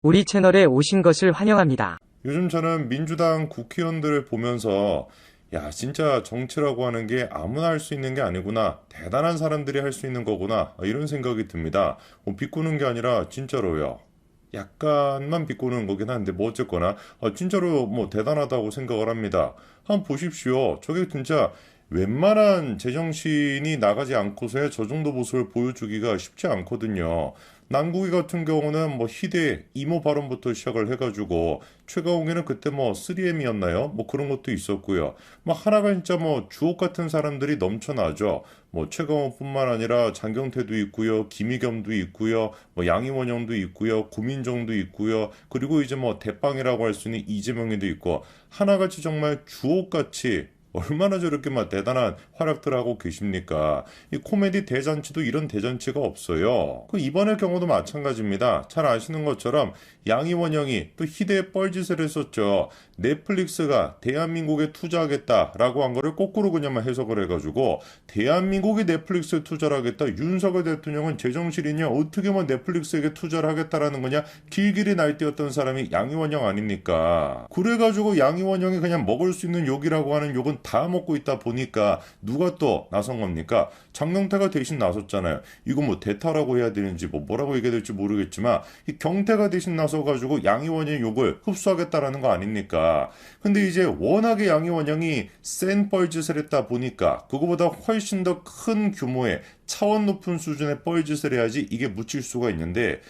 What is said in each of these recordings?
우리 채널에 오신 것을 환영합니다. 요즘 저는 민주당 국회의원들을 보면서 야, 진짜 정치라고 하는 게 아무나 할 수 있는 게 아니구나. 대단한 사람들이 할 수 있는 거구나. 이런 생각이 듭니다. 비꼬는 게 아니라 진짜로요. 약간만 비꼬는 거긴 한데 뭐 어쨌거나 진짜로 뭐 대단하다고 생각을 합니다. 한번 보십시오. 저게 진짜 웬만한 제정신이 나가지 않고서야 저 정도 모습을 보여주기가 쉽지 않거든요. 남국이 같은 경우는 뭐 희대 이모 발언부터 시작을 해가지고 최강욱이는 그때 뭐 3M이었나요? 뭐 그런 것도 있었고요. 뭐 하나가 진짜 뭐 주옥 같은 사람들이 넘쳐나죠. 뭐 최강욱뿐만 아니라 장경태도 있고요, 김의겸도 있고요, 뭐 양이원영도 있고요, 고민정도 있고요. 그리고 이제 뭐 대빵이라고 할 수 있는 이재명이도 있고 하나같이 정말 주옥같이 얼마나 저렇게 막 대단한 활약들 하고 계십니까? 이 코미디 대잔치도 이런 대잔치가 없어요. 그 이번의 경우도 마찬가지입니다. 잘 아시는 것처럼 양이원영이 또 희대의 뻘짓을 했었죠. 넷플릭스가 대한민국에 투자하겠다라고 한 거를 거꾸로 그냥 해석을 해가지고 대한민국이 넷플릭스에 투자를 하겠다. 윤석열 대통령은 제정신이냐? 어떻게 뭐 넷플릭스에게 투자를 하겠다라는 거냐? 길길이 날뛰었던 사람이 양이원영 아닙니까? 그래가지고 양이원영이 그냥 먹을 수 있는 욕이라고 하는 욕은 다 먹고 있다 보니까 누가 또 나선 겁니까? 장경태가 대신 나섰잖아요. 이거 뭐 대타라고 해야 되는지 뭐라고 얘기해야 될지 모르겠지만 이 경태가 대신 나서가지고 양이원영 욕을 흡수하겠다라는 거 아닙니까? 근데 이제 워낙에 양이원영이 센 뻘짓을 했다 보니까 그거보다 훨씬 더 큰 규모의 차원 높은 수준의 뻘짓을 해야지 이게 묻힐 수가 있는데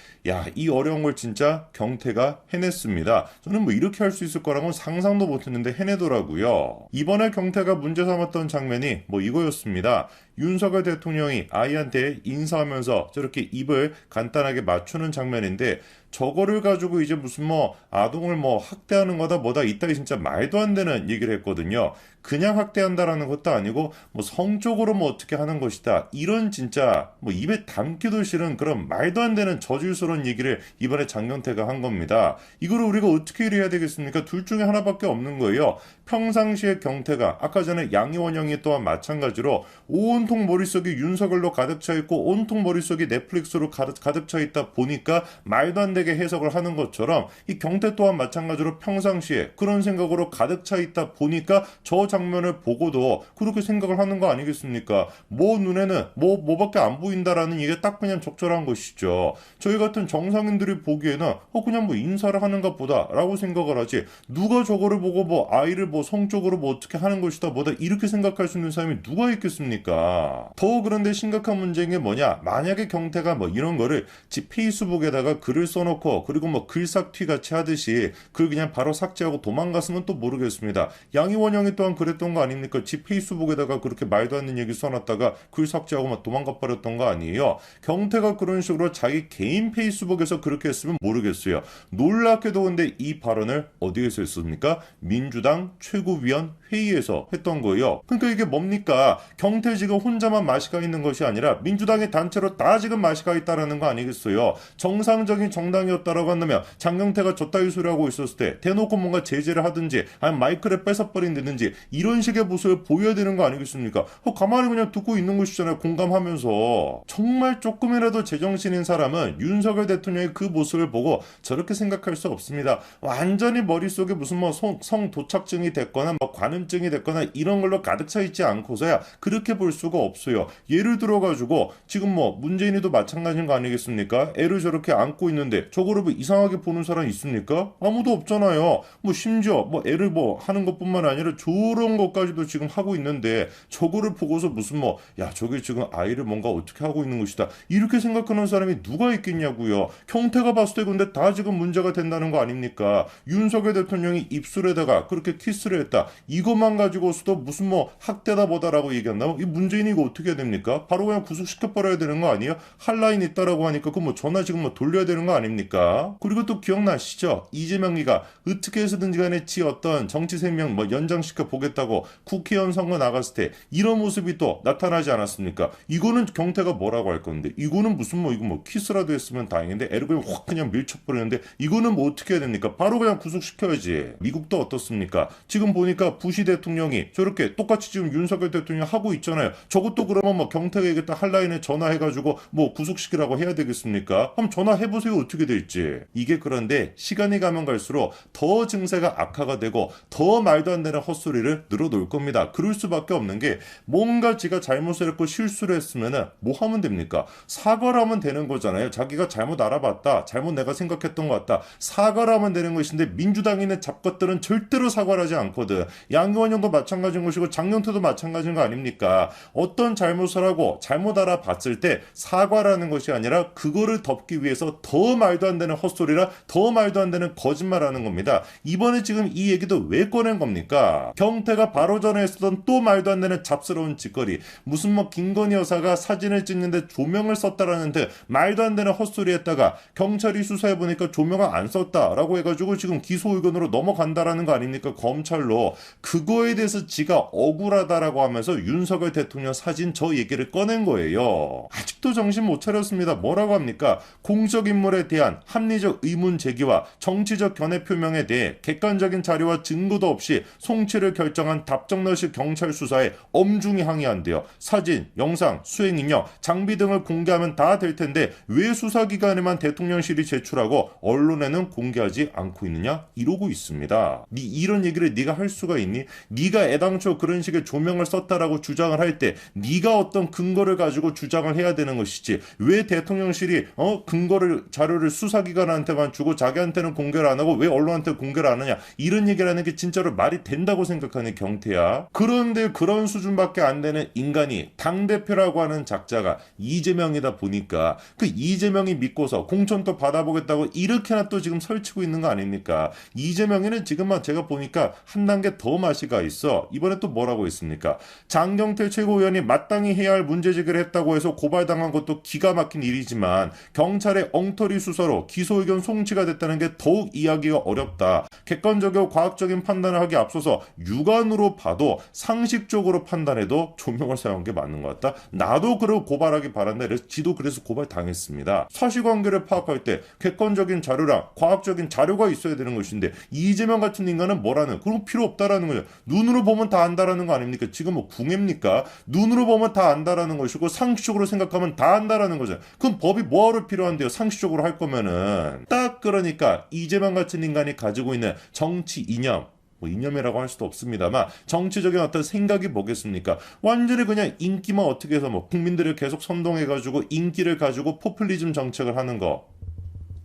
이 어려운 걸 진짜 경태가 해냈습니다. 저는 뭐 이렇게 할 수 있을 거라고는 상상도 못했는데 해내더라고요. 이번에 경태가 문제 삼았던 장면이 뭐 이거였습니다. 윤석열 대통령이 아이한테 인사하면서 저렇게 입을 간단하게 맞추는 장면인데 저거를 가지고 이제 무슨 뭐 아동을 뭐 학대하는 거다 뭐다 이따위 진짜 말도 안 되는 얘기를 했거든요. 그냥 학대한다라는 것도 아니고 뭐 성적으로 뭐 어떻게 하는 것이다. 이런 진짜 뭐 입에 담기도 싫은 그런 말도 안 되는 저질스러운 얘기를 이번에 장경태가 한 겁니다. 이거를 우리가 어떻게 해야 되겠습니까? 둘 중에 하나밖에 없는 거예요. 평상시에 경태가 아까 전에 양이원영이 또한 마찬가지로 온통 머릿속이 윤석열로 가득 차 있고 온통 머릿속이 넷플릭스로 가득 차 있다 보니까 말도 안 되게 해석을 하는 것처럼 이 경태 또한 마찬가지로 평상시에 그런 생각으로 가득 차 있다 보니까 저 장면을 보고도 그렇게 생각을 하는 거 아니겠습니까? 뭐 눈에는 뭐밖에 안 보인다라는 이게 딱 그냥 적절한 것이죠. 저희 같은 정상인들이 보기에는 그냥 뭐 인사를 하는가 보다라고 생각을 하지 누가 저거를 보고 뭐 아이를 뭐 성적으로 뭐 어떻게 하는 것이다 뭐다 이렇게 생각할 수 있는 사람이 누가 있겠습니까? 더 그런데 심각한 문제인 게 뭐냐? 만약에 경태가 뭐 이런 거를 지 페이스북에다가 글을 써놓고 그리고 뭐 글삭튀 같이 하듯이 그걸 그냥 바로 삭제하고 도망갔으면 또 모르겠습니다. 양이원영이 또한 그랬던 거 아닙니까? 지 페이스북에다가 그렇게 말도 안 되는 얘기 써놨다가 글 삭제하고 막 도망가 버렸던 거 아니에요? 경태가 그런 식으로 자기 개인 페이스북에서 그렇게 했으면 모르겠어요. 놀랍게도 근데 이 발언을 어디에서 했습니까? 민주당 최고위원 회의에서 했던 거예요. 그러니까 이게 뭡니까? 경태 지금 혼자만 맛이가 있는 것이 아니라 민주당의 단체로 다 지금 맛이가 있다라는 거 아니겠어요? 정상적인 정당이었다라고 한다면 장경태가 저따위 소리 하고 있었을 때 대놓고 뭔가 제재를 하든지 아니면 마이크를 뺏어버린다든지 이런 식의 모습을 보여야 되는 거 아니겠습니까? 가만히 그냥 듣고 있는 것이잖아요. 공감하면서. 정말 조금이라도 제정신인 사람은 윤석열 대통령의 그 모습을 보고 저렇게 생각할 수 없습니다. 완전히 머릿속에 무슨 뭐 성 도착증이 됐거나 뭐 관음증이 됐거나 이런 걸로 가득 차 있지 않고서야 그렇게 볼 수가 없어요. 예를 들어가지고 지금 뭐 문재인이도 마찬가지인 거 아니겠습니까? 애를 저렇게 안고 있는데 저거를 뭐 이상하게 보는 사람 있습니까? 아무도 없잖아요. 뭐 심지어 뭐 애를 뭐 하는 것뿐만 아니라 저런 것까지도 지금 하고 있는데 저거를 보고서 무슨 뭐 야 저게 지금 아이를 뭔가 어떻게 하고 있는 것이다 이렇게 생각하는 사람이 누가 있겠냐고요. 경태가 봤을 때 근데 다 지금 문제가 된다는 거 아닙니까? 윤석열 대통령이 입술에다가 그렇게 키스를 했다. 이것만 가지고서도 무슨 뭐 학대다 보다라고 얘기한다면 이 문재인이 이거 어떻게 해야 됩니까? 바로 그냥 구속시켜버려야 되는 거 아니에요? 할 라인 있다라고 하니까 그 뭐 전화 지금 뭐 돌려야 되는 거 아닙니까? 그리고 또 기억나시죠? 이재명이가 어떻게 해서든지 간에 지 어떤 정치 생명 뭐 연장시켜 보겠다고 국회의원 선거 나갔을 때 이런 모습이 또 나타나지 않았습니까? 이거는 경태가 뭐라고 할 건데 이거는 무슨 뭐 이거 뭐 키스라도 했으면 다행인데 애를 그냥 확 그냥 밀쳐버리는데 이거는 뭐 어떻게 해야 됩니까? 바로 그냥 구속시켜야지. 미국도 어떻습니까? 지금 보니까 부시 고시 대통령이 저렇게 똑같이 지금 윤석열 대통령이 하고 있잖아요. 저것도 그러면 뭐 경태가 얘기했다 한라인에 전화해가지고 뭐 구속시키라고 해야 되겠습니까? 한번 전화해보세요. 어떻게 될지. 이게 그런데 시간이 가면 갈수록 더 증세가 악화가 되고 더 말도 안 되는 헛소리를 늘어놓을 겁니다. 그럴 수밖에 없는 게 뭔가 지가 잘못을 했고 실수를 했으면은 뭐 하면 됩니까? 사과를 하면 되는 거잖아요. 자기가 잘못 알아봤다. 잘못 내가 생각했던 것 같다. 사과를 하면 되는 것인데 민주당에 있는 잡것들은 절대로 사과를 하지 않거든. 양경원 형도 마찬가지인 것이고 장경태도 마찬가지인 거 아닙니까? 어떤 잘못을 하고 잘못 알아봤을 때 사과라는 것이 아니라 그거를 덮기 위해서 더 말도 안 되는 헛소리라 더 말도 안 되는 거짓말하는 겁니다. 이번에 지금 이 얘기도 왜 꺼낸 겁니까? 경태가 바로 전에 했었던 또 말도 안 되는 잡스러운 짓거리. 무슨 뭐 김건희 여사가 사진을 찍는데 조명을 썼다라는 듯 말도 안 되는 헛소리 했다가 경찰이 수사해보니까 조명을 안 썼다라고 해가지고 지금 기소 의견으로 넘어간다라는 거 아닙니까? 검찰로. 그거에 대해서 지가 억울하다라고 하면서 윤석열 대통령 사진 저 얘기를 꺼낸 거예요. 아직도 정신 못 차렸습니다. 뭐라고 합니까? 공적 인물에 대한 합리적 의문 제기와 정치적 견해 표명에 대해 객관적인 자료와 증거도 없이 송치를 결정한 답정너식 경찰 수사에 엄중히 항의한대요. 사진, 영상, 수행 인력, 장비 등을 공개하면 다 될 텐데 왜 수사기관에만 대통령실이 제출하고 언론에는 공개하지 않고 있느냐? 이러고 있습니다. 이런 얘기를 네가 할 수가 있니? 네가 애당초 그런 식의 조명을 썼다라고 주장을 할 때 네가 어떤 근거를 가지고 주장을 해야 되는 것이지 왜 대통령실이 근거를 자료를 수사기관한테만 주고 자기한테는 공개를 안 하고 왜 언론한테 공개를 안 하냐? 이런 얘기를 하는 게 진짜로 말이 된다고 생각하는 경태야. 그런데 그런 수준밖에 안 되는 인간이 당대표라고 하는 작자가 이재명이다 보니까 그 이재명이 믿고서 공천도 받아보겠다고 이렇게나 또 지금 설치고 있는 거 아닙니까? 이재명이는 지금만 제가 보니까 한 단계 더 맛이가 있어. 이번에 또 뭐라고 했습니까? 장경태 최고위원이 마땅히 해야 할 문제제기를 했다고 해서 고발당한 것도 기가 막힌 일이지만 경찰의 엉터리 수사로 기소 의견 송치가 됐다는 게 더욱 이해하기가 어렵다. 객관적이고 과학적인 판단을 하기 앞서서 육안으로 봐도 상식적으로 판단해도 조명을 사용한 게 맞는 것 같다. 나도 그러고 고발하기 바란다. 그래서 지도 그래서 고발당했습니다. 사실관계를 파악할 때 객관적인 자료랑 과학적인 자료가 있어야 되는 것인데 이재명 같은 인간은 뭐라는 그런 거 필요 없다라는 거죠. 눈으로 보면 다 안다라는 거 아닙니까? 지금 뭐 궁예입니까? 눈으로 보면 다 안다라는 것이고 상식적으로 생각하면 다 안다라는 거죠. 그럼 법이 뭐하러 필요한데요? 상식적으로 할 거면은 딱 그러니까 이재명 같은 인간이 가지고 있는 정치 이념 뭐 이념이라고 할 수도 없습니다만 정치적인 어떤 생각이 뭐겠습니까? 완전히 그냥 인기만 어떻게 해서 뭐 국민들을 계속 선동해가지고 인기를 가지고 포퓰리즘 정책을 하는 거.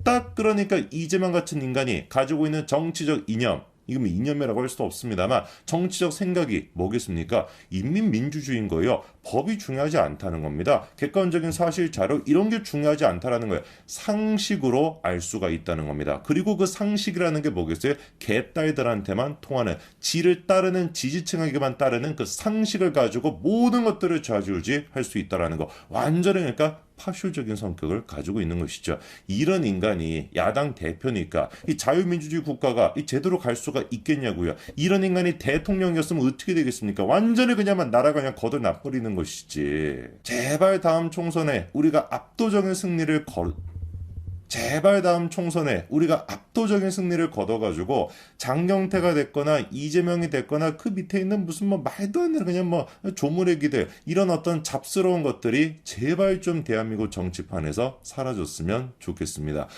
딱 그러니까 이재명 같은 인간이 가지고 있는 정치적 이념 이건 이념이라고 할 수도 없습니다만 정치적 생각이 뭐겠습니까? 인민민주주의인 거예요. 법이 중요하지 않다는 겁니다. 객관적인 사실 자료 이런 게 중요하지 않다라는 거예요. 상식으로 알 수가 있다는 겁니다. 그리고 그 상식이라는 게 뭐겠어요? 개딸들한테만 통하는 지를 따르는 지지층에게만 따르는 그 상식을 가지고 모든 것들을 좌지우지할 수 있다라는 거. 완전히 그러니까 파쇼적인 성격을 가지고 있는 것이죠. 이런 인간이 야당 대표니까 이 자유민주주의 국가가 제대로 갈 수가 있겠냐고요. 이런 인간이 대통령이었으면 어떻게 되겠습니까? 완전히 그냥 나라가 그냥 걷어나버리는 것이지. 제발 다음 총선에 우리가 압도적인 승리를 제발 다음 총선에 우리가 압도적인 승리를 거둬가지고 장경태가 됐거나 이재명이 됐거나 그 밑에 있는 무슨 뭐 말도 안 되는 그냥 뭐 조무래기들 이런 어떤 잡스러운 것들이 제발 좀 대한민국 정치판에서 사라졌으면 좋겠습니다.